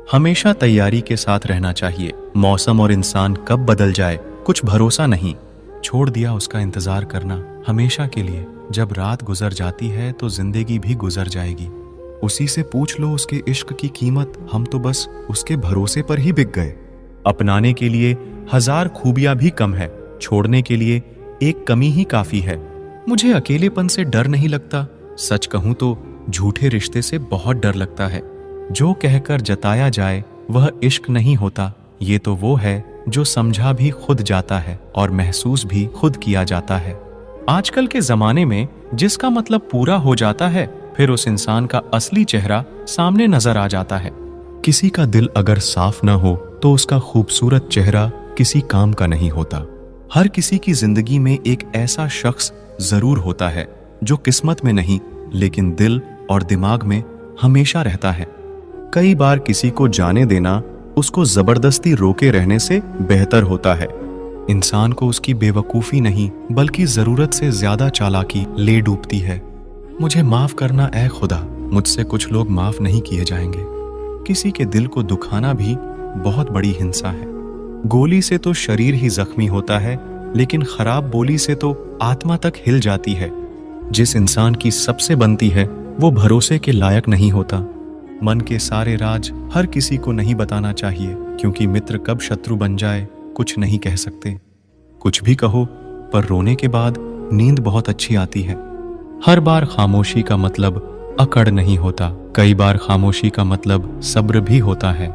हमेशा तैयारी के साथ रहना चाहिए। मौसम और इंसान कब बदल जाए कुछ भरोसा नहीं। छोड़ दिया उसका इंतजार करना हमेशा के लिए। जब रात गुजर जाती है तो जिंदगी भी गुजर जाएगी। उसी से पूछ लो उसके इश्क की कीमत, हम तो बस उसके भरोसे पर ही बिक गए। अपनाने के लिए हजार खूबियां भी कम है, छोड़ने के लिए एक कमी ही काफी है। मुझे अकेलेपन से डर नहीं लगता, सच कहूं तो झूठे रिश्ते से बहुत डर लगता है। जो कहकर जताया जाए वह इश्क नहीं होता, ये तो वो है जो समझा भी खुद जाता है और महसूस भी खुद किया जाता है। आजकल के जमाने में जिसका मतलब पूरा हो जाता है, फिर उस इंसान का असली चेहरा सामने नजर आ जाता है। किसी का दिल अगर साफ ना हो तो उसका खूबसूरत चेहरा किसी काम का नहीं होता। हर किसी की जिंदगी में एक ऐसा शख्स जरूर होता है जो किस्मत में नहीं लेकिन दिल और दिमाग में हमेशा रहता है। कई बार किसी को जाने देना उसको जबरदस्ती रोके रहने से बेहतर होता है। इंसान को उसकी बेवकूफी नहीं बल्कि जरूरत से ज्यादा चालाकी ले डूबती है। मुझे माफ करना ऐ खुदा, मुझसे कुछ लोग माफ नहीं किए जाएंगे। किसी के दिल को दुखाना भी बहुत बड़ी हिंसा है। गोली से तो शरीर ही जख्मी होता है, लेकिन खराब बोली से तो आत्मा तक हिल जाती है। जिस इंसान की सबसे बनती है वो भरोसे के लायक नहीं होता। मन के सारे राज हर किसी को नहीं बताना चाहिए, क्योंकि मित्र कब शत्रु बन जाए कुछ नहीं कह सकते। कुछ भी कहो पर रोने के बाद नींद बहुत अच्छी आती है। हर बार खामोशी का मतलब अकड़ नहीं होता, कई बार खामोशी का मतलब सब्र भी होता है।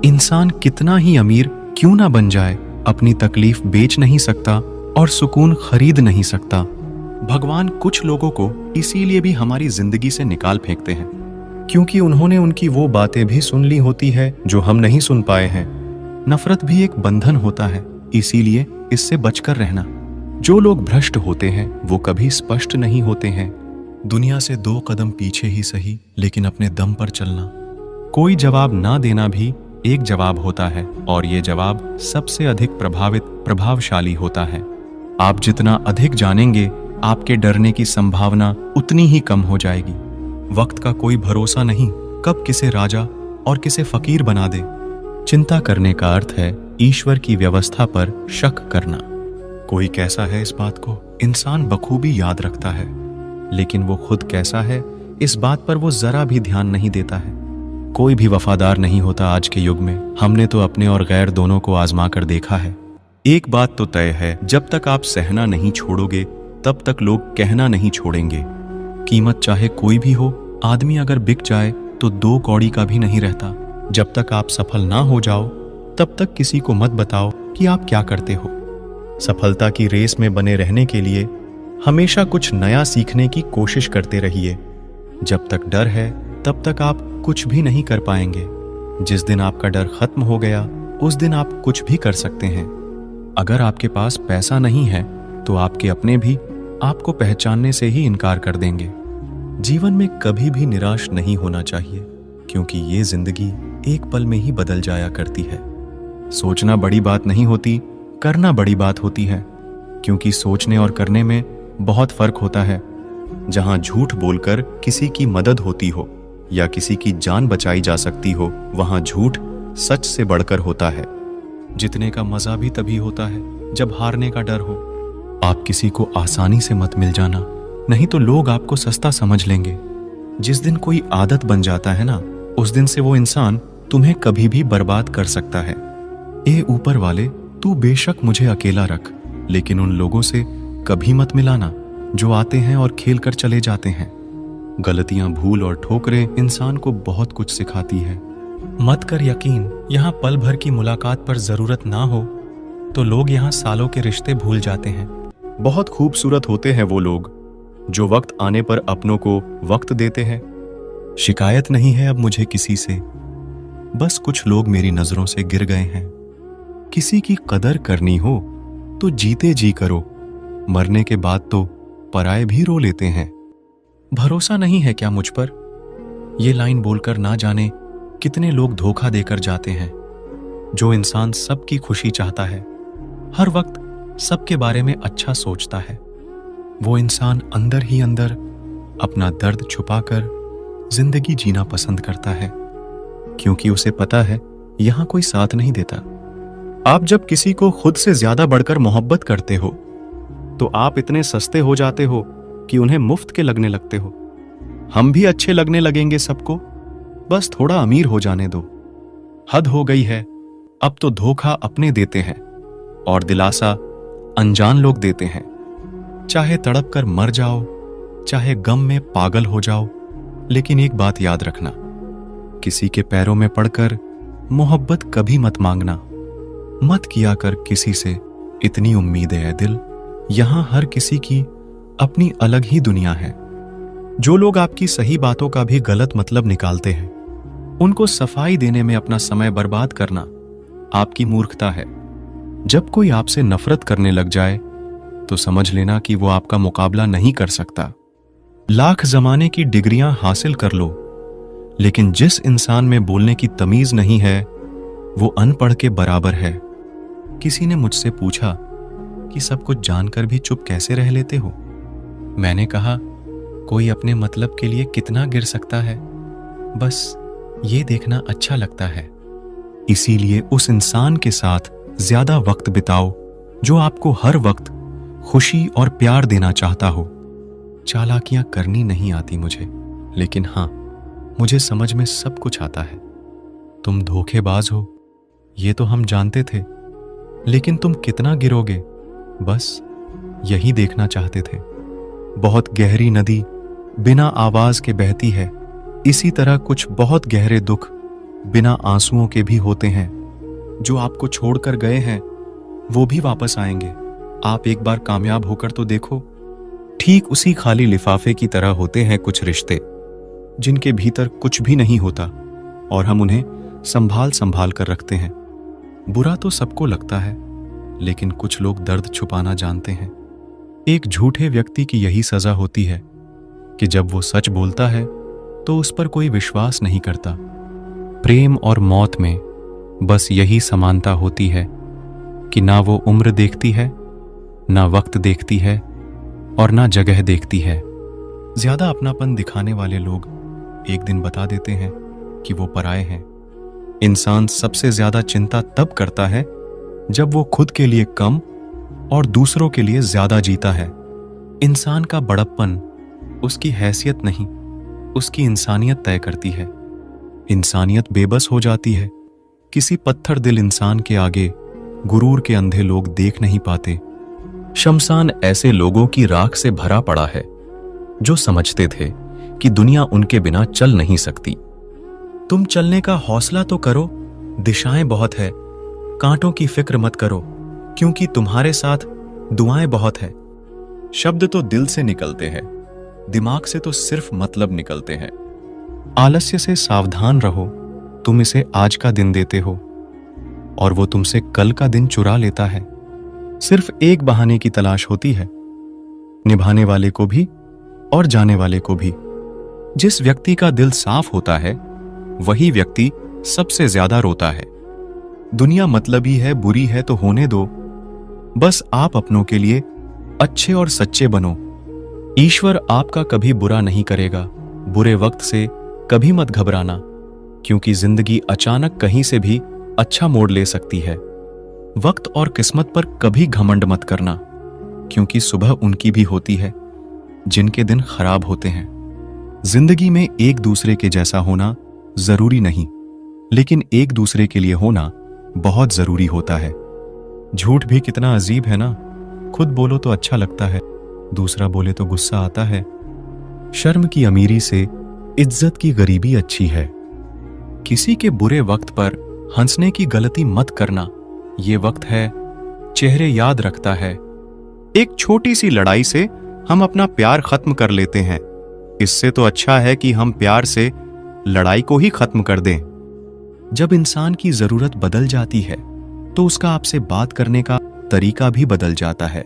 इंसान कितना ही अमीर क्यों ना बन जाए, अपनी तकलीफ बेच नहीं सकता और सुकून खरीद नहीं सकता। भगवान कुछ लोगों को इसीलिए भी हमारी जिंदगी से निकाल फेंकते हैं, क्योंकि उन्होंने उनकी वो बातें भी सुन ली होती है जो हम नहीं सुन पाए हैं। नफरत भी एक बंधन होता है, इसीलिए इससे बचकर रहना। जो लोग भ्रष्ट होते हैं वो कभी स्पष्ट नहीं होते हैं। दुनिया से 2 कदम पीछे ही सही, लेकिन अपने दम पर चलना। कोई जवाब ना देना भी एक जवाब होता है, और ये जवाब सबसे अधिक प्रभावशाली होता है। आप जितना अधिक जानेंगे, आपके डरने की संभावना उतनी ही कम हो जाएगी। वक्त का कोई भरोसा नहीं, कब किसे राजा और किसे फकीर बना दे। चिंता करने का अर्थ है ईश्वर की व्यवस्था पर शक करना। कोई कैसा है इस बात को इंसान बखूबी याद रखता है, लेकिन वो खुद कैसा है इस बात पर वो जरा भी ध्यान नहीं देता है। कोई भी वफादार नहीं होता आज के युग में। हमने तो अपने और गैर दोनों को आजमा कर देखा है। एक बात तो तय है, जब तक आप सहना नहीं छोड़ोगे तब तक लोग कहना नहीं छोड़ेंगे। कीमत चाहे कोई भी हो, आदमी अगर बिक जाए तो 2 कौड़ी का भी नहीं रहता। जब तक आप सफल ना हो जाओ तब तक किसी को मत बताओ कि आप क्या करते हो। सफलता की रेस में बने रहने के लिए हमेशा कुछ नया सीखने की कोशिश करते रहिए। जब तक डर है तब तक आप कुछ भी नहीं कर पाएंगे। जिस दिन आपका डर खत्म हो गया उस दिन आप कुछ भी कर सकते हैं। अगर आपके पास पैसा नहीं है तो आपके अपने भी आपको पहचानने से ही इनकार कर देंगे। जीवन में कभी भी निराश नहीं होना चाहिए, क्योंकि ये जिंदगी एक पल में ही बदल जाया करती है। सोचना बड़ी बात नहीं होती, करना बड़ी बात होती है, क्योंकि सोचने और करने में बहुत फर्क होता है। जहां झूठ बोलकर किसी की मदद होती हो या किसी की जान बचाई जा सकती हो, वहां झूठ सच से बढ़कर होता है। जीतने का मजा भी तभी होता है जब हारने का डर हो। आप किसी को आसानी से मत मिल जाना, नहीं तो लोग आपको सस्ता समझ लेंगे। जिस दिन कोई आदत बन जाता है ना, उस दिन से वो इंसान तुम्हें कभी भी बर्बाद कर सकता है। ए ऊपर वाले, तू बेशक मुझे अकेला रख, लेकिन उन लोगों से कभी मत मिलाना जो आते हैं और खेल कर चले जाते हैं। गलतियां, भूल और ठोकरें इंसान को बहुत कुछ सिखाती है। मत कर यकीन, यहाँ पल भर की मुलाकात पर जरूरत ना हो तो लोग यहाँ सालों के रिश्ते भूल जाते हैं। बहुत खूबसूरत होते हैं वो लोग जो वक्त आने पर अपनों को वक्त देते हैं। शिकायत नहीं है अब मुझे किसी से, बस कुछ लोग मेरी नजरों से गिर गए हैं। किसी की कदर करनी हो तो जीते जी करो, मरने के बाद तो पराए भी रो लेते हैं। भरोसा नहीं है क्या मुझ पर? ये लाइन बोलकर ना जाने कितने लोग धोखा देकर जाते हैं। जो इंसान सबकी खुशी चाहता है, हर वक्त सबके बारे में अच्छा सोचता है, वो इंसान अंदर ही अंदर अपना दर्द छुपाकर जिंदगी जीना पसंद करता है। क्योंकि उसे पता है यहां कोई साथ नहीं देता। आप जब किसी को खुद से ज्यादा बढ़कर मोहब्बत करते हो तो आप इतने सस्ते हो जाते हो कि उन्हें मुफ्त के लगने लगते हो। हम भी अच्छे लगने लगेंगे सबको, बस थोड़ा अमीर हो जाने दो। हद हो गई है, अब तो धोखा अपने देते हैं और दिलासा अनजान लोग देते हैं। चाहे तड़प कर मर जाओ, चाहे गम में पागल हो जाओ, लेकिन एक बात याद रखना, किसी के पैरों में पड़कर मोहब्बत कभी मत मांगना। मत किया कर किसी से इतनी उम्मीदें है दिल, यहां हर किसी की अपनी अलग ही दुनिया है। जो लोग आपकी सही बातों का भी गलत मतलब निकालते हैं, उनको सफाई देने में अपना समय बर्बाद करना आपकी मूर्खता है। जब कोई आपसे नफरत करने लग जाए तो समझ लेना कि वो आपका मुकाबला नहीं कर सकता। लाख जमाने की डिग्रियां हासिल कर लो, लेकिन जिस इंसान में बोलने की तमीज नहीं है वो अनपढ़ के बराबर है। किसी ने मुझसे पूछा कि सब कुछ जानकर भी चुप कैसे रह लेते हो। मैंने कहा, कोई अपने मतलब के लिए कितना गिर सकता है, बस ये देखना अच्छा लगता है। इसीलिए उस इंसान के साथ ज्यादा वक्त बिताओ जो आपको हर वक्त खुशी और प्यार देना चाहता हो। चालाकियां करनी नहीं आती मुझे, लेकिन हां, मुझे समझ में सब कुछ आता है। तुम धोखेबाज हो ये तो हम जानते थे, लेकिन तुम कितना गिरोगे बस यही देखना चाहते थे। बहुत गहरी नदी बिना आवाज के बहती है, इसी तरह कुछ बहुत गहरे दुख बिना आंसुओं के भी होते हैं। जो आपको छोड़कर गए हैं वो भी वापस आएंगे। आप एक बार कामयाब होकर तो देखो। ठीक उसी खाली लिफाफे की तरह होते हैं कुछ रिश्ते, जिनके भीतर कुछ भी नहीं होता और हम उन्हें संभाल संभाल कर रखते हैं। बुरा तो सबको लगता है, लेकिन कुछ लोग दर्द छुपाना जानते हैं। एक झूठे व्यक्ति की यही सजा होती है कि जब वो सच बोलता है तो उस पर कोई विश्वास नहीं करता। प्रेम और मौत में बस यही समानता होती है कि ना वो उम्र देखती है, ना वक्त देखती है और ना जगह देखती है। ज्यादा अपनापन दिखाने वाले लोग एक दिन बता देते हैं कि वो पराये हैं। इंसान सबसे ज्यादा चिंता तब करता है जब वो खुद के लिए कम और दूसरों के लिए ज्यादा जीता है। इंसान का बड़प्पन उसकी हैसियत नहीं, उसकी इंसानियत तय करती है। इंसानियत बेबस हो जाती है। किसी पत्थर दिल इंसान के आगे गुरूर के अंधे लोग देख नहीं पाते। शमशान ऐसे लोगों की राख से भरा पड़ा है जो समझते थे कि दुनिया उनके बिना चल नहीं सकती। तुम चलने का हौसला तो करो, दिशाएं बहुत है। कांटों की फिक्र मत करो, क्योंकि तुम्हारे साथ दुआएं बहुत है। शब्द तो दिल से निकलते हैं, दिमाग से तो सिर्फ मतलब निकलते हैं। आलस्य से सावधान रहो, तुम इसे आज का दिन देते हो और वो तुमसे कल का दिन चुरा लेता है। सिर्फ एक बहाने की तलाश होती है, निभाने वाले को भी और जाने वाले को भी। जिस व्यक्ति का दिल साफ होता है वही व्यक्ति सबसे ज्यादा रोता है। दुनिया मतलबी है, बुरी है तो होने दो, बस आप अपनों के लिए अच्छे और सच्चे बनो। ईश्वर आपका कभी बुरा नहीं करेगा। बुरे वक्त से कभी मत घबराना, क्योंकि जिंदगी अचानक कहीं से भी अच्छा मोड़ ले सकती है। वक्त और किस्मत पर कभी घमंड मत करना, क्योंकि सुबह उनकी भी होती है जिनके दिन खराब होते हैं। जिंदगी में एक दूसरे के जैसा होना जरूरी नहीं, लेकिन एक दूसरे के लिए होना बहुत जरूरी होता है। झूठ भी कितना अजीब है ना, खुद बोलो तो अच्छा लगता है, दूसरा बोले तो गुस्सा आता है। शर्म की अमीरी से इज्जत की गरीबी अच्छी है। किसी के बुरे वक्त पर हंसने की गलती मत करना। ये वक्त है चेहरे याद रखता है। एक छोटी सी लड़ाई से हम अपना प्यार खत्म कर लेते हैं। इससे तो अच्छा है कि हम प्यार से लड़ाई को ही खत्म कर दें। जब इंसान की जरूरत बदल जाती है तो उसका आपसे बात करने का तरीका भी बदल जाता है।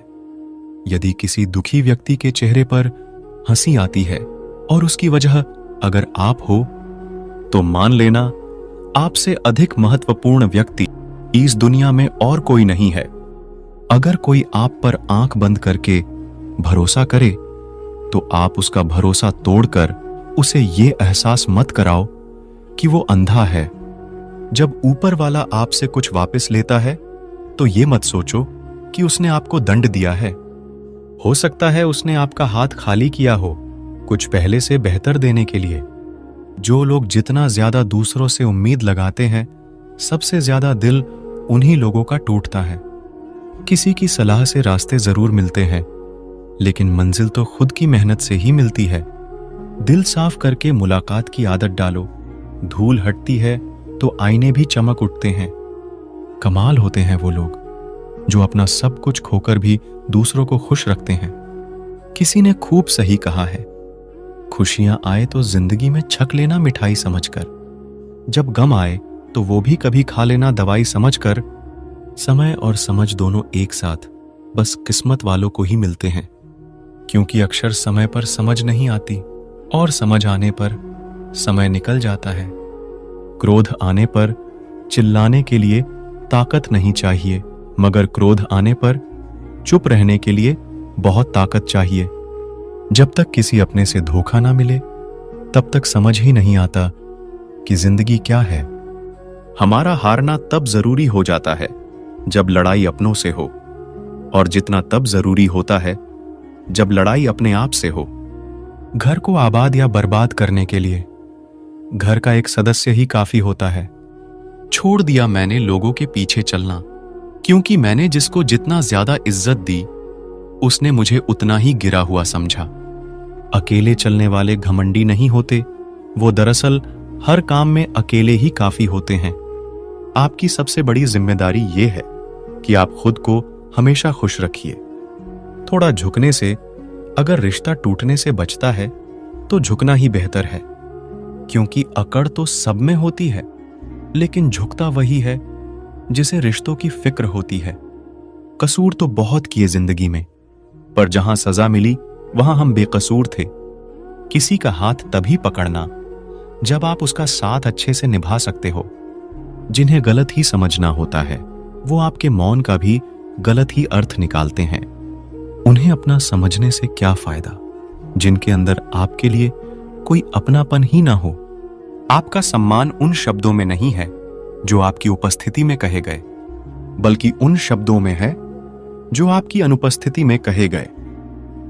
यदि किसी दुखी व्यक्ति के चेहरे पर हंसी आती है और उसकी वजह अगर आप हो, तो मान लेना आपसे अधिक महत्वपूर्ण व्यक्ति इस दुनिया में और कोई नहीं है। अगर कोई आप पर आंख बंद करके भरोसा करे तो आप उसका भरोसा तोड़कर उसे ये एहसास मत कराओ कि वो अंधा है। जब ऊपर वाला आपसे कुछ वापस लेता है तो ये मत सोचो कि उसने आपको दंड दिया है। हो सकता है उसने आपका हाथ खाली किया हो, कुछ पहले से बेहतर देने के लिए। जो लोग जितना ज्यादा दूसरों से उम्मीद लगाते हैं, सबसे ज्यादा दिल उन्हीं लोगों का टूटता है। किसी की सलाह से रास्ते जरूर मिलते हैं, लेकिन मंजिल तो खुद की मेहनत से ही मिलती है। दिल साफ करके मुलाकात की आदत डालो। धूल हटती है तो आईने भी चमक उठते हैं। कमाल होते हैं वो लोग जो अपना सब कुछ खोकर भी दूसरों को खुश रखते हैं। किसी ने खूब सही कहा है, खुशियां आए तो जिंदगी में छक लेना मिठाई समझकर, जब गम आए तो वो भी कभी खा लेना दवाई समझकर। समय और समझ दोनों एक साथ बस किस्मत वालों को ही मिलते हैं, क्योंकि अक्सर समय पर समझ नहीं आती और समझ आने पर समय निकल जाता है। क्रोध आने पर चिल्लाने के लिए ताकत नहीं चाहिए, मगर क्रोध आने पर चुप रहने के लिए बहुत ताकत चाहिए। जब तक किसी अपने से धोखा ना मिले, तब तक समझ ही नहीं आता कि जिंदगी क्या है। हमारा हारना तब जरूरी हो जाता है जब लड़ाई अपनों से हो, और जितना तब जरूरी होता है जब लड़ाई अपने आप से हो। घर को आबाद या बर्बाद करने के लिए घर का एक सदस्य ही काफी होता है। छोड़ दिया मैंने लोगों के पीछे चलना, क्योंकि मैंने जिसको जितना ज्यादा इज्जत दी, उसने मुझे उतना ही गिरा हुआ समझा। अकेले चलने वाले घमंडी नहीं होते, वो दरअसल हर काम में अकेले ही काफी होते हैं। आपकी सबसे बड़ी जिम्मेदारी ये है कि आप खुद को हमेशा खुश रखिए। थोड़ा झुकने से अगर रिश्ता टूटने से बचता है तो झुकना ही बेहतर है, क्योंकि अकड़ तो सब में होती है, लेकिन झुकता वही है जिसे रिश्तों की फिक्र होती है। कसूर तो बहुत किए जिंदगी में, पर जहां सजा मिली वहां हम बेकसूर थे। किसी का हाथ तभी पकड़ना जब आप उसका साथ अच्छे से निभा सकते हो। जिन्हें गलत ही समझना होता है, वो आपके मौन का भी गलत ही अर्थ निकालते हैं। उन्हें अपना समझने से क्या फायदा जिनके अंदर आपके लिए कोई अपनापन ही ना हो। आपका सम्मान उन शब्दों में नहीं है जो आपकी उपस्थिति में कहे गए, बल्कि उन शब्दों में है जो आपकी अनुपस्थिति में कहे गए।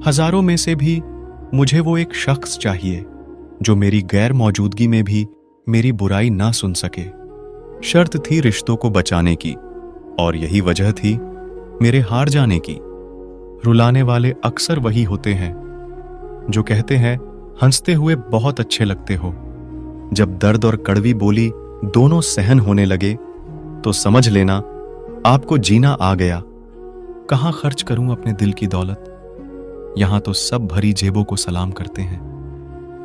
हजारों में से भी मुझे वो एक शख्स चाहिए जो मेरी गैर मौजूदगी में भी मेरी बुराई ना सुन सके। शर्त थी रिश्तों को बचाने की, और यही वजह थी मेरे हार जाने की। रुलाने वाले अक्सर वही होते हैं जो कहते हैं हंसते हुए बहुत अच्छे लगते हो। जब दर्द और कड़वी बोली दोनों सहन होने लगे तो समझ लेना आपको जीना आ गया। कहां खर्च करूं अपने दिल की दौलत, यहां तो सब भरी जेबों को सलाम करते हैं।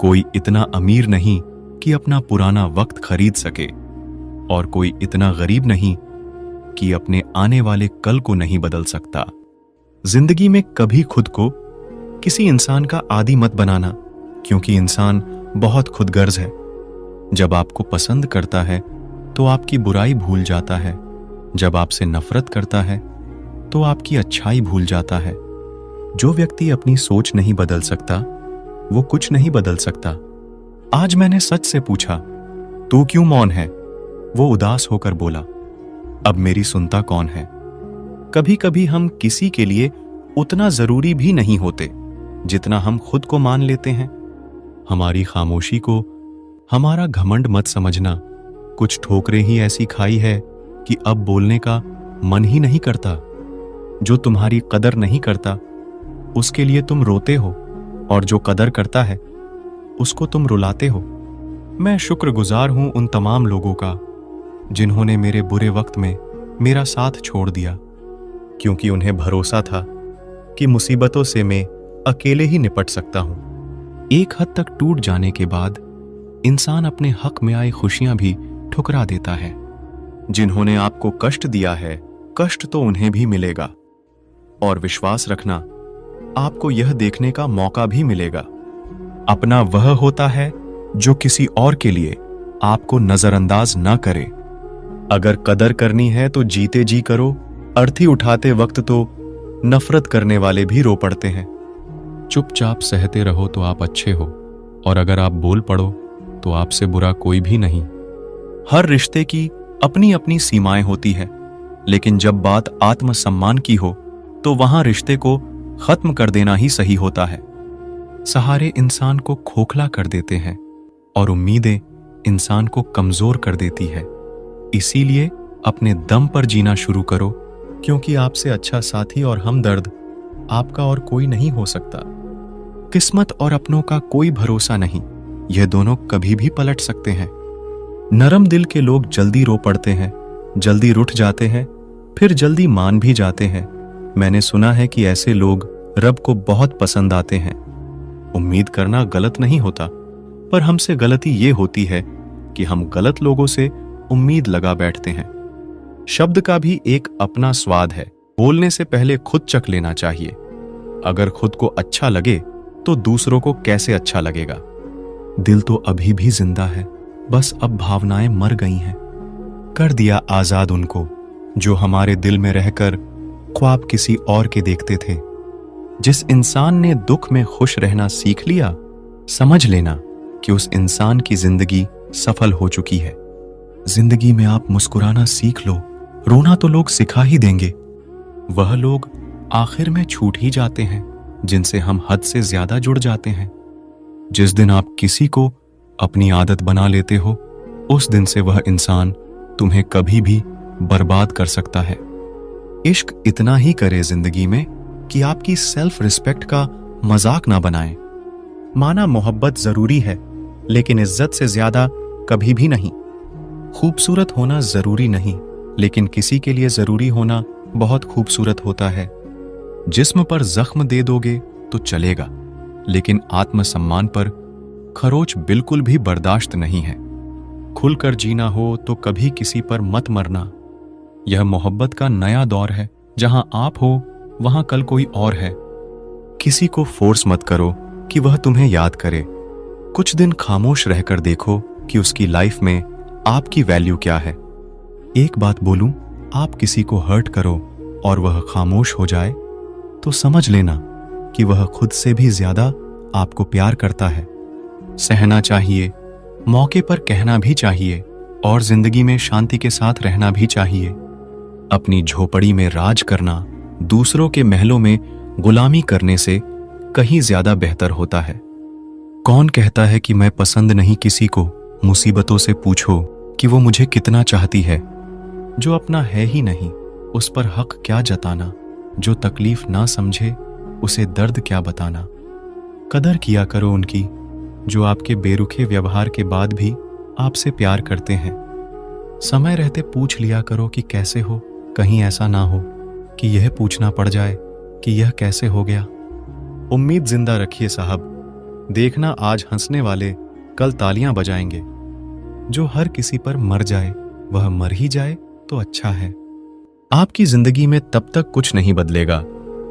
कोई इतना अमीर नहीं कि अपना पुराना वक्त खरीद सके, और कोई इतना गरीब नहीं कि अपने आने वाले कल को नहीं बदल सकता। जिंदगी में कभी खुद को किसी इंसान का आदी मत बनाना, क्योंकि इंसान बहुत खुदगर्ज है। जब आपको पसंद करता है तो आपकी बुराई भूल जाता है, जब आपसे नफरत करता है तो आपकी अच्छाई भूल जाता है। जो व्यक्ति अपनी सोच नहीं बदल सकता, वो कुछ नहीं बदल सकता। आज मैंने सच से पूछा, तू क्यों मौन है? वो उदास होकर बोला, अब मेरी सुनता कौन है? कभी कभी हम किसी के लिए उतना जरूरी भी नहीं होते जितना हम खुद को मान लेते हैं। हमारी खामोशी को हमारा घमंड मत समझना। कुछ ठोकरें ही ऐसी खाई है कि अब बोलने का मन ही नहीं करता। जो तुम्हारी कदर नहीं करता उसके लिए तुम रोते हो, और जो कदर करता है उसको तुम रुलाते हो। मैं शुक्रगुजार हूं उन तमाम लोगों का जिन्होंने मेरे बुरे वक्त में मेरा साथ छोड़ दिया, क्योंकि उन्हें भरोसा था कि मुसीबतों से मैं अकेले ही निपट सकता हूं। एक हद तक टूट जाने के बाद इंसान अपने हक में आई खुशियां भी ठुकरा देता है। जिन्होंने आपको कष्ट दिया है, कष्ट तो उन्हें भी मिलेगा, और विश्वास रखना आपको यह देखने का मौका भी मिलेगा। अपना वह होता है जो किसी और के लिए आपको नजरअंदाज ना करे। अगर कदर करनी है तो जीते जी करो। अर्थी उठाते वक्त तो नफरत करने वाले भी रो पड़ते हैं। चुपचाप सहते रहो तो आप अच्छे हो, और अगर आप बोल पड़ो तो आपसे बुरा कोई भी नहीं। हर रिश्ते की अपनी अपनी सीमाएं होती है, लेकिन जब बात आत्मसम्मान की हो तो वहां रिश्ते को खत्म कर देना ही सही होता है। सहारे इंसान को खोखला कर देते हैं और उम्मीदें इंसान को कमजोर कर देती है। इसीलिए अपने दम पर जीना शुरू करो, क्योंकि आपसे अच्छा साथी और हमदर्द आपका और कोई नहीं हो सकता। किस्मत और अपनों का कोई भरोसा नहीं, यह दोनों कभी भी पलट सकते हैं। नरम दिल के लोग जल्दी रो पड़ते हैं, जल्दी रूठ जाते हैं, फिर जल्दी मान भी जाते हैं। मैंने सुना है कि ऐसे लोग रब को बहुत पसंद आते हैं। उम्मीद करना गलत नहीं होता, पर हमसे गलती ये होती है कि हम गलत लोगों से उम्मीद लगा बैठते हैं। शब्द का भी एक अपना स्वाद है, बोलने से पहले खुद चख लेना चाहिए। अगर खुद को अच्छा लगे तो दूसरों को कैसे अच्छा लगेगा। दिल तो अभी भी जिंदा है, बस अब भावनाएं मर गई हैं। कर दिया आजाद उनको जो हमारे दिल में रहकर ख्वाब किसी और के देखते थे। जिस इंसान ने दुख में खुश रहना सीख लिया, समझ लेना कि उस इंसान की जिंदगी सफल हो चुकी है। जिंदगी में आप मुस्कुराना सीख लो, रोना तो लोग सिखा ही देंगे। वह लोग आखिर में छूट ही जाते हैं जिनसे हम हद से ज्यादा जुड़ जाते हैं। जिस दिन आप किसी को अपनी आदत बना लेते हो, उस दिन से वह इंसान तुम्हें कभी भी बर्बाद कर सकता है। इश्क इतना ही करे जिंदगी में कि आपकी सेल्फ रिस्पेक्ट का मजाक ना बनाए। माना मोहब्बत जरूरी है, लेकिन इज्जत से ज्यादा कभी भी नहीं। खूबसूरत होना जरूरी नहीं, लेकिन किसी के लिए जरूरी होना बहुत खूबसूरत होता है। जिस्म पर जख्म दे दोगे तो चलेगा, लेकिन आत्मसम्मान पर खरोच बिल्कुल भी बर्दाश्त नहीं है। खुलकर जीना हो तो कभी किसी पर मत मरना। यह मोहब्बत का नया दौर है, जहां आप हो वहां कल कोई और है। किसी को फोर्स मत करो कि वह तुम्हें याद करे। कुछ दिन खामोश रहकर देखो कि उसकी लाइफ में आपकी वैल्यू क्या है। एक बात बोलूं, आप किसी को हर्ट करो और वह खामोश हो जाए तो समझ लेना कि वह खुद से भी ज्यादा आपको प्यार करता है। सहना चाहिए, मौके पर कहना भी चाहिए और जिंदगी में शांति के साथ रहना भी चाहिए। अपनी झोपड़ी में राज करना दूसरों के महलों में गुलामी करने से कहीं ज्यादा बेहतर होता है। कौन कहता है कि मैं पसंद नहीं किसी को? मुसीबतों से पूछो कि वो मुझे कितना चाहती है। जो अपना है ही नहीं उस पर हक क्या जताना। जो तकलीफ ना समझे उसे दर्द क्या बताना। कदर किया करो उनकी जो आपके बेरुखे व्यवहार के बाद भी आपसे प्यार करते हैं। समय रहते पूछ लिया करो कि कैसे हो, कहीं ऐसा ना हो कि यह पूछना पड़ जाए कि यह कैसे हो गया। उम्मीद जिंदा रखिए साहब, देखना आज हंसने वाले कल तालियां बजाएंगे। जो हर किसी पर मर जाए वह मर ही जाए तो अच्छा है। आपकी जिंदगी में तब तक कुछ नहीं बदलेगा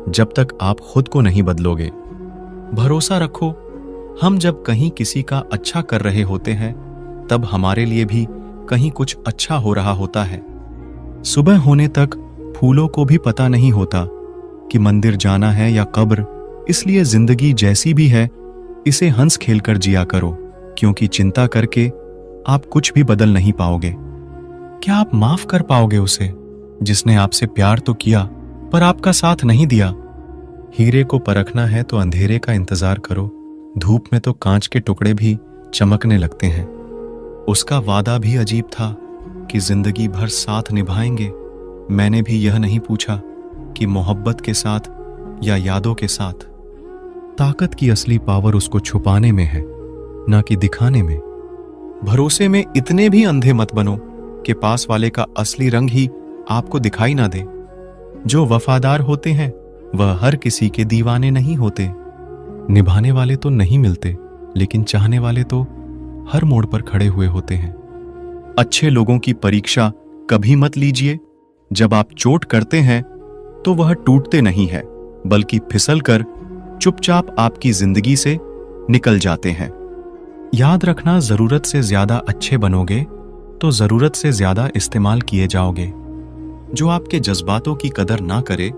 जब तक आप खुद को नहीं बदलोगे। भरोसा रखो, हम जब कहीं किसी का अच्छा कर रहे होते हैं तब हमारे लिए भी कहीं कुछ अच्छा हो रहा होता है। सुबह होने तक फूलों को भी पता नहीं होता कि मंदिर जाना है या कब्र। इसलिए जिंदगी जैसी भी है इसे हंस खेल कर जिया करो, क्योंकि चिंता करके आप कुछ भी बदल नहीं पाओगे। क्या आप माफ कर पाओगे उसे जिसने आपसे प्यार तो किया पर आपका साथ नहीं दिया? हीरे को परखना है तो अंधेरे का इंतजार करो। धूप में तो कांच के टुकड़े भी चमकने लगते हैं। उसका वादा भी अजीब था कि जिंदगी भर साथ निभाएंगे। मैंने भी यह नहीं पूछा कि मोहब्बत के साथ या यादों के साथ। ताकत की असली पावर उसको छुपाने में है, ना कि दिखाने में। भरोसे में इतने भी अंधे मत बनो कि पास वाले का असली रंग ही आपको दिखाई ना दे। जो वफादार होते हैं वह हर किसी के दीवाने नहीं होते। निभाने वाले तो नहीं मिलते, लेकिन चाहने वाले तो हर मोड़ पर खड़े हुए होते हैं। अच्छे लोगों की परीक्षा कभी मत लीजिए। जब आप चोट करते हैं तो वह टूटते नहीं है, बल्कि फिसल कर चुपचाप आपकी जिंदगी से निकल जाते हैं। याद रखना, जरूरत से ज्यादा अच्छे बनोगे तो जरूरत से ज्यादा इस्तेमाल किए जाओगे। जो आपके जज्बातों की कदर ना करे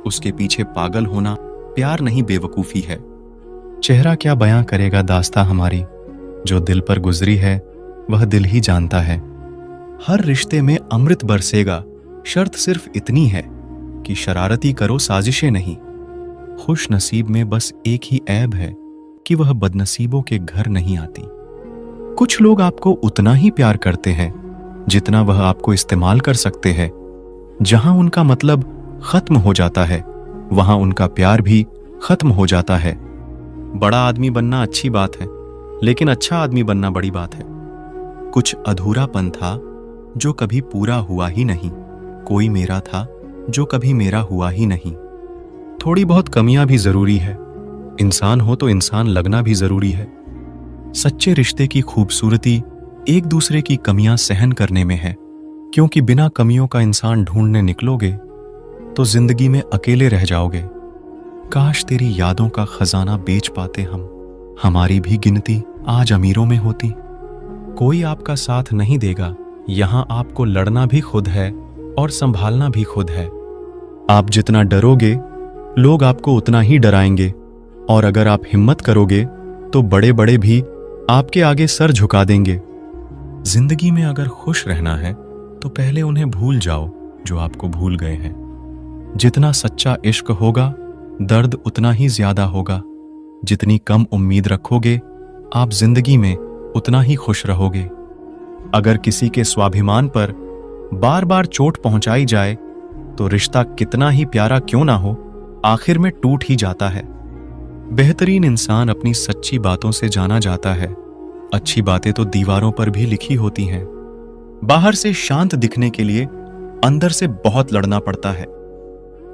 उसके पीछे पागल होना प्यार नहीं बेवकूफी है। चेहरा क्या बयां करेगा दास्तां हमारी, जो दिल पर गुजरी है वह दिल ही जानता है। हर रिश्ते में अमृत बरसेगा, शर्त सिर्फ इतनी है कि शरारती करो साजिशें नहीं। खुश नसीब में बस एक ही ऐब है कि वह बदनसीबों के घर नहीं आती। कुछ लोग आपको उतना ही प्यार करते हैं जितना वह आपको इस्तेमाल कर सकते हैं। जहां उनका मतलब खत्म हो जाता है, वहां उनका प्यार भी खत्म हो जाता है। बड़ा आदमी बनना अच्छी बात है, लेकिन अच्छा आदमी बनना बड़ी बात है। कुछ अधूरापन था जो कभी पूरा हुआ ही नहीं। कोई मेरा था जो कभी मेरा हुआ ही नहीं। थोड़ी बहुत कमियां भी जरूरी है। इंसान हो तो इंसान लगना भी जरूरी है। सच्चे रिश्ते की खूबसूरती एक दूसरे की कमियां सहन करने में है, क्योंकि बिना कमियों का इंसान ढूंढने निकलोगे तो जिंदगी में अकेले रह जाओगे। काश तेरी यादों का खजाना बेच पाते हम, हमारी भी गिनती आज अमीरों में होती। कोई आपका साथ नहीं देगा, यहां आपको लड़ना भी खुद है और संभालना भी खुद है। आप जितना डरोगे, लोग आपको उतना ही डराएंगे, और अगर आप हिम्मत करोगे तो बड़े बड़े भी आपके आगे सर झुका देंगे। जिंदगी में अगर खुश रहना है तो पहले उन्हें भूल जाओ जो आपको भूल गए हैं। जितना सच्चा इश्क होगा, दर्द उतना ही ज्यादा होगा। जितनी कम उम्मीद रखोगे, आप जिंदगी में उतना ही खुश रहोगे। अगर किसी के स्वाभिमान पर बार बार चोट पहुंचाई जाए तो रिश्ता कितना ही प्यारा क्यों ना हो, आखिर में टूट ही जाता है। बेहतरीन इंसान अपनी सच्ची बातों से जाना जाता है। अच्छी बातें तो दीवारों पर भी लिखी होती हैं। बाहर से शांत दिखने के लिए अंदर से बहुत लड़ना पड़ता है।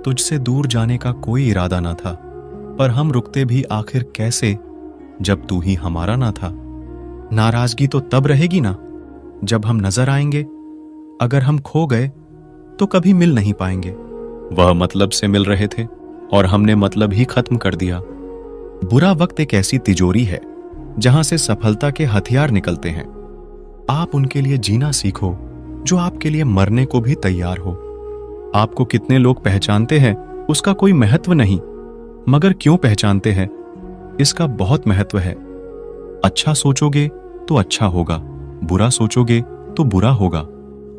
तुझसे दूर जाने का कोई इरादा ना था, पर हम रुकते भी आखिर कैसे जब तू ही हमारा ना था। नाराजगी तो तब रहेगी ना जब हम नजर आएंगे। अगर हम खो गए तो कभी मिल नहीं पाएंगे। वह मतलब से मिल रहे थे और हमने मतलब ही खत्म कर दिया। बुरा वक्त एक ऐसी तिजोरी है जहां से सफलता के हथियार निकलते हैं। आप उनके लिए जीना सीखो जो आपके लिए मरने को भी तैयार हो। आपको कितने लोग पहचानते हैं उसका कोई महत्व नहीं, मगर क्यों पहचानते हैं इसका बहुत महत्व है। अच्छा सोचोगे तो अच्छा होगा, बुरा सोचोगे तो बुरा होगा।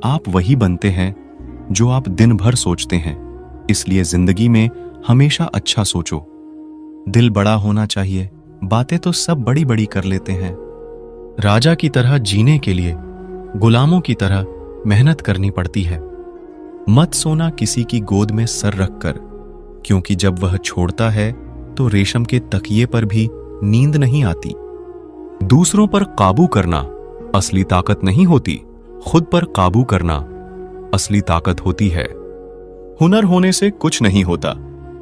आप वही बनते हैं जो आप दिन भर सोचते हैं। इसलिए जिंदगी में हमेशा अच्छा सोचो। दिल बड़ा होना चाहिए, बातें तो सब बड़ी बड़ी कर लेते हैं। राजा की तरह जीने के लिए गुलामों की तरह मेहनत करनी पड़ती है। मत सोना किसी की गोद में सर रखकर, क्योंकि जब वह छोड़ता है तो रेशम के तकिए पर भी नींद नहीं आती। दूसरों पर काबू करना असली ताकत नहीं होती, खुद पर काबू करना असली ताकत होती है। हुनर होने से कुछ नहीं होता।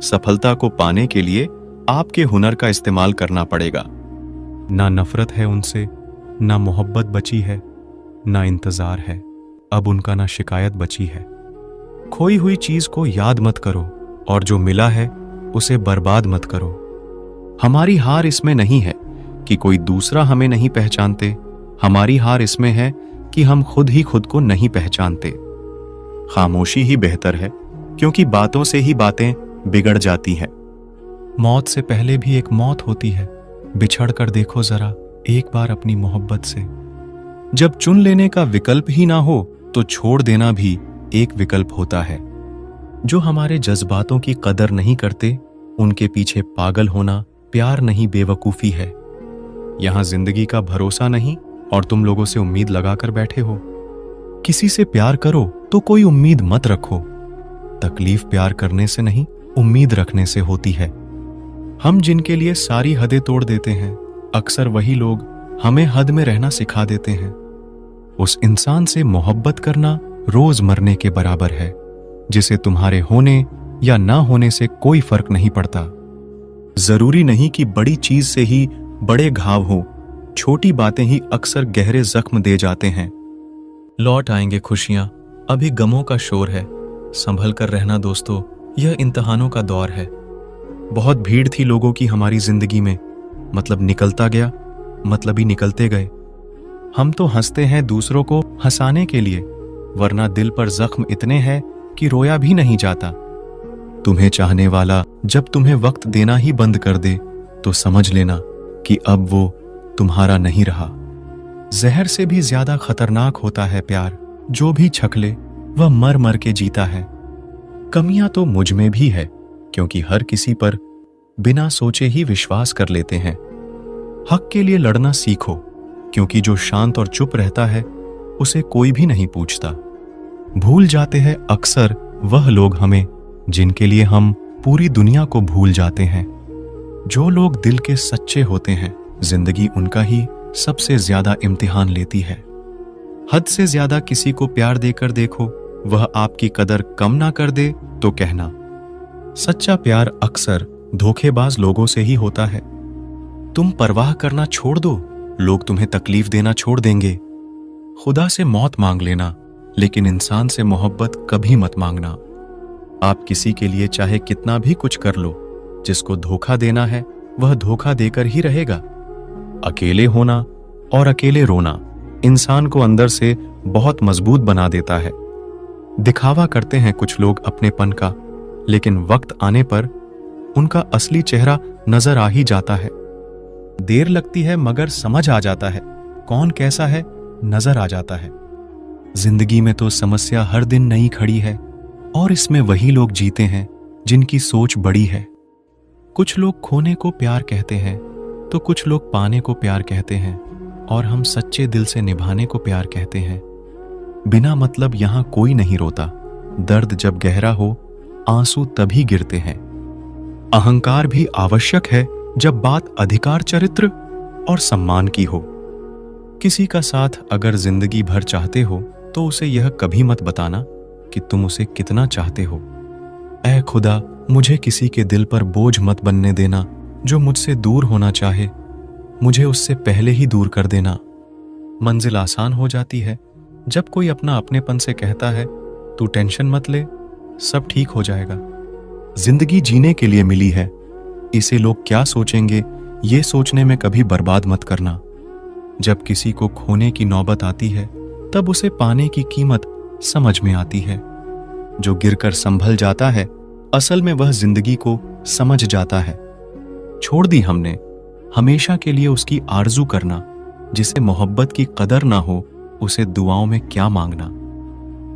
सफलता को पाने के लिए आपके हुनर का इस्तेमाल करना पड़ेगा। ना नफरत है उनसे, ना मोहब्बत बची है, ना इंतजार है, अब उनका ना शिकायत बची है। खोई हुई चीज को याद मत करो और जो मिला है उसे बर्बाद मत करो। हमारी हार इसमें नहीं है कि कोई दूसरा हमें नहीं पहचानते, हमारी हार इसमें है कि हम खुद ही खुद को नहीं पहचानते। खामोशी ही बेहतर है, क्योंकि बातों से ही बातें बिगड़ जाती हैं। मौत से पहले भी एक मौत होती है। बिछड़ कर देखो जरा एक बार अपनी मोहब्बत से। जब चुन लेने का विकल्प ही ना हो तो छोड़ देना भी एक विकल्प होता है। जो हमारे जज्बातों की कदर नहीं करते, उनके पीछे पागल होना प्यार नहीं बेवकूफी है। यहां जिंदगी का भरोसा नहीं और तुम लोगों से उम्मीद लगाकर बैठे हो। किसी से प्यार करो तो कोई उम्मीद मत रखो। तकलीफ प्यार करने से नहीं, उम्मीद रखने से होती है। हम जिनके लिए सारी हदें तोड़ देते हैं, अक्सर वही लोग हमें हद में रहना सिखा देते हैं। उस इंसान से मोहब्बत करना रोज मरने के बराबर है, जिसे तुम्हारे होने या ना होने से कोई फर्क नहीं पड़ता। जरूरी नहीं कि बड़ी चीज से ही बड़े घाव हो, छोटी बातें ही अक्सर गहरे जख्म दे जाते हैं। लौट आएंगे खुशियां, अभी गमों का शोर है। संभल कर रहना दोस्तों, यह इम्तिहानों का दौर है। बहुत भीड़ थी लोगों की हमारी जिंदगी में, मतलब निकलता गया, मतलब ही निकलते गए। हम तो हंसते हैं दूसरों को हंसाने के लिए, वरना दिल पर जख्म इतने हैं कि रोया भी नहीं जाता। तुम्हें चाहने वाला जब तुम्हें वक्त देना ही बंद कर दे तो समझ लेना कि अब वो तुम्हारा नहीं रहा। जहर से भी ज्यादा खतरनाक होता है प्यार, जो भी छकले वह मर मर के जीता है। कमियां तो मुझ में भी है, क्योंकि हर किसी पर बिना सोचे ही विश्वास कर लेते हैं। हक के लिए लड़ना सीखो, क्योंकि जो शांत और चुप रहता है उसे कोई भी नहीं पूछता। भूल जाते हैं अक्सर वह लोग हमें जिनके लिए हम पूरी दुनिया को भूल जाते हैं। जो लोग दिल के सच्चे होते हैं, जिंदगी उनका ही सबसे ज्यादा इम्तिहान लेती है। हद से ज्यादा किसी को प्यार देकर देखो, वह आपकी कदर कम ना कर दे तो कहना। सच्चा प्यार अक्सर धोखेबाज लोगों से ही होता है। तुम परवाह करना छोड़ दो, लोग तुम्हें तकलीफ देना छोड़ देंगे। खुदा से मौत मांग लेना, लेकिन इंसान से मोहब्बत कभी मत मांगना। आप किसी के लिए चाहे कितना भी कुछ कर लो, जिसको धोखा देना है वह धोखा देकर ही रहेगा। अकेले होना और अकेले रोना इंसान को अंदर से बहुत मजबूत बना देता है। दिखावा करते हैं कुछ लोग अपनेपन का, लेकिन वक्त आने पर उनका असली चेहरा नजर आ ही जाता है। देर लगती है मगर समझ आ जाता है, कौन कैसा है नजर आ जाता है। जिंदगी में तो समस्या हर दिन नई खड़ी है, और इसमें वही लोग जीते हैं जिनकी सोच बड़ी है। कुछ लोग खोने को प्यार कहते हैं, तो कुछ लोग पाने को प्यार कहते हैं, और हम सच्चे दिल से निभाने को प्यार कहते हैं। बिना मतलब यहां कोई नहीं रोता। दर्द जब गहरा हो, आंसू तभी गिरते हैं। अहंकार भी आवश्यक है जब बात अधिकार, चरित्र और सम्मान की हो। किसी का साथ अगर जिंदगी भर चाहते हो तो उसे यह कभी मत बताना कि तुम उसे कितना चाहते हो। ऐ खुदा, मुझे किसी के दिल पर बोझ मत बनने देना। जो मुझसे दूर होना चाहे, मुझे उससे पहले ही दूर कर देना। मंजिल आसान हो जाती है जब कोई अपना अपनेपन से कहता है, तू टेंशन मत ले, सब ठीक हो जाएगा। जिंदगी जीने के लिए मिली है, इसे लोग क्या सोचेंगे ये सोचने में कभी बर्बाद मत करना। जब किसी को खोने की नौबत आती है, तब उसे पाने की कीमत समझ में आती है। जो गिरकर संभल जाता है, असल में वह जिंदगी को समझ जाता है। छोड़ दी हमने हमेशा के लिए उसकी आरजू करना। जिसे मोहब्बत की कदर ना हो, उसे दुआओं में क्या मांगना।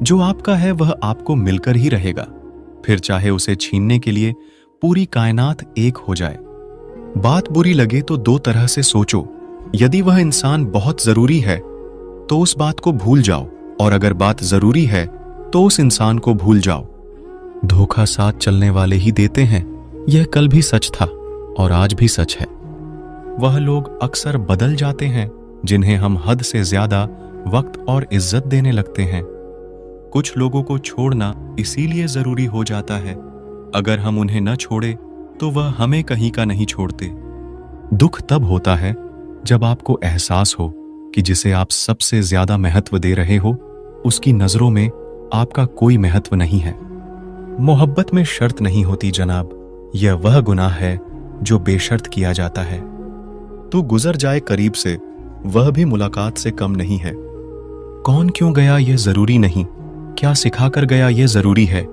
जो आपका है वह आपको मिलकर ही रहेगा, फिर चाहे उसे छीनने के लिए पूरी कायनात एक हो जाए। बात बुरी लगे तो दो तरह से सोचो। यदि वह इंसान बहुत जरूरी है तो उस बात को भूल जाओ, और अगर बात जरूरी है तो उस इंसान को भूल जाओ। धोखा साथ चलने वाले ही देते हैं, यह कल भी सच था और आज भी सच है। वह लोग अक्सर बदल जाते हैं जिन्हें हम हद से ज्यादा वक्त और इज्जत देने लगते हैं। कुछ लोगों को छोड़ना इसीलिए जरूरी हो जाता है, अगर हम उन्हें न छोड़े तो वह हमें कहीं का नहीं छोड़ते। दुख तब होता है जब आपको एहसास हो कि जिसे आप सबसे ज्यादा महत्व दे रहे हो, उसकी नजरों में आपका कोई महत्व नहीं है। मोहब्बत में शर्त नहीं होती जनाब, यह वह गुनाह है जो बेशर्त किया जाता है। तू गुजर जाए करीब से, वह भी मुलाकात से कम नहीं है। कौन क्यों गया यह जरूरी नहीं, क्या सिखा कर गया यह जरूरी है।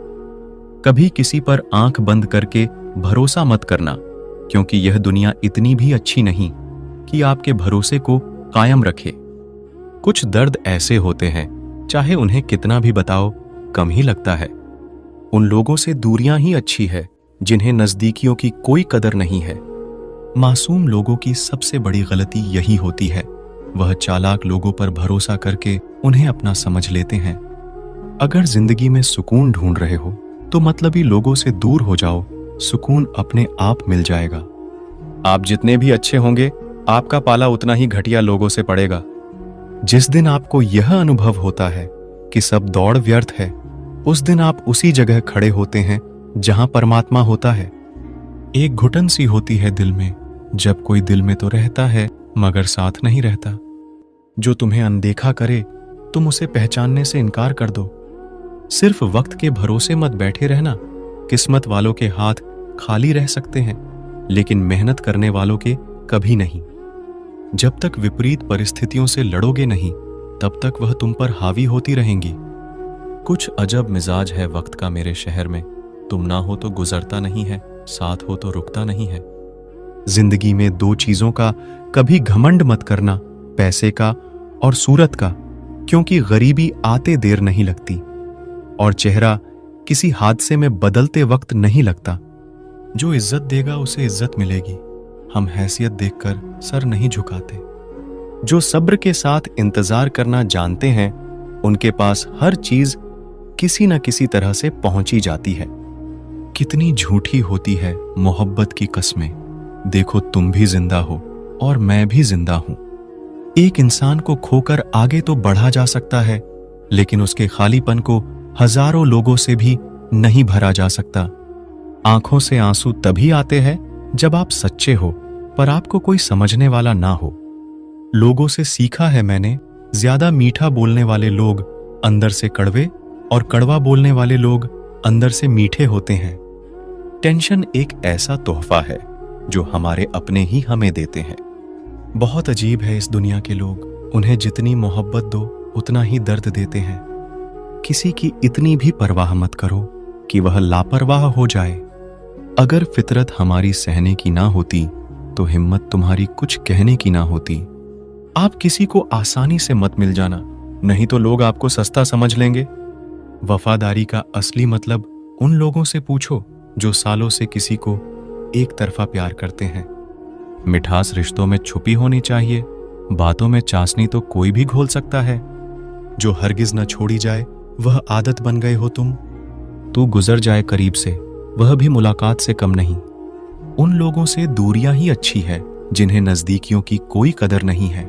कभी किसी पर आंख बंद करके भरोसा मत करना, क्योंकि यह दुनिया इतनी भी अच्छी नहीं कि आपके भरोसे को कायम रखे। कुछ दर्द ऐसे होते हैं, चाहे उन्हें कितना भी बताओ कम ही लगता है। उन लोगों से दूरियां ही अच्छी है जिन्हें नजदीकियों की कोई कदर नहीं है। मासूम लोगों की सबसे बड़ी गलती यही होती है, वह चालाक लोगों पर भरोसा करके उन्हें अपना समझ लेते हैं। अगर जिंदगी में सुकून ढूंढ रहे हो तो मतलबी लोगों से दूर हो जाओ, सुकून अपने आप मिल जाएगा। आप जितने भी अच्छे होंगे, आपका पाला उतना ही घटिया लोगों से पड़ेगा। जिस दिन आपको यह अनुभव होता है कि सब दौड़ व्यर्थ है, उस दिन आप उसी जगह खड़े होते हैं जहां परमात्मा होता है। एक घुटन सी होती है दिल में, जब कोई दिल में तो रहता है मगर साथ नहीं रहता। जो तुम्हें अनदेखा करे, तुम उसे पहचानने से इनकार कर दो। सिर्फ वक्त के भरोसे मत बैठे रहना। किस्मत वालों के हाथ खाली रह सकते हैं, लेकिन मेहनत करने वालों के कभी नहीं। जब तक विपरीत परिस्थितियों से लड़ोगे नहीं, तब तक वह तुम पर हावी होती रहेंगी। कुछ अजब मिजाज है वक्त का मेरे शहर में, तुम ना हो तो गुजरता नहीं है, साथ हो तो रुकता नहीं है। जिंदगी में दो चीजों का कभी घमंड मत करना, पैसे का और सूरत का। क्योंकि गरीबी आते देर नहीं लगती और चेहरा किसी हादसे में बदलते वक्त नहीं लगता। जो इज्जत देगा उसे इज्जत मिलेगी। हम हैसियत देखकर सर नहीं झुकाते। जो सब्र के साथ इंतजार करना जानते हैं उनके पास हर चीज किसी न किसी तरह से पहुंची जाती है। कितनी झूठी होती है मोहब्बत की कस्में। देखो तुम भी जिंदा हो और मैं भी जिंदा हूं। एक इंसान को खोकर आगे तो बढ़ा जा सकता है, लेकिन उसके खालीपन को हजारों लोगों से भी नहीं भरा जा सकता। आंखों से आंसू तभी आते हैं जब आप सच्चे हो पर आपको कोई समझने वाला ना हो। लोगों से सीखा है मैंने, ज्यादा मीठा बोलने वाले लोग अंदर से कड़वे और कड़वा बोलने वाले लोग अंदर से मीठे होते हैं। टेंशन एक ऐसा तोहफा है जो हमारे अपने ही हमें देते हैं। बहुत अजीब है इस दुनिया के लोग, उन्हें जितनी मोहब्बत दो उतना ही दर्द देते हैं। किसी की इतनी भी परवाह मत करो कि वह लापरवाह हो जाए। अगर फितरत हमारी सहने की ना होती तो हिम्मत तुम्हारी कुछ कहने की ना होती। आप किसी को आसानी से मत मिल जाना, नहीं तो लोग आपको सस्ता समझ लेंगे। वफादारी का असली मतलब उन लोगों से पूछो जो सालों से किसी को एक तरफा प्यार करते हैं। मिठास रिश्तों में छुपी होनी चाहिए, बातों में चाशनी तो कोई भी घोल सकता है। जो हरगिज न छोड़ी जाए वह आदत बन गए हो तुम। तू गुजर जाए करीब से वह भी मुलाकात से कम नहीं। उन लोगों से दूरियां ही अच्छी है जिन्हें नजदीकियों की कोई कदर नहीं है।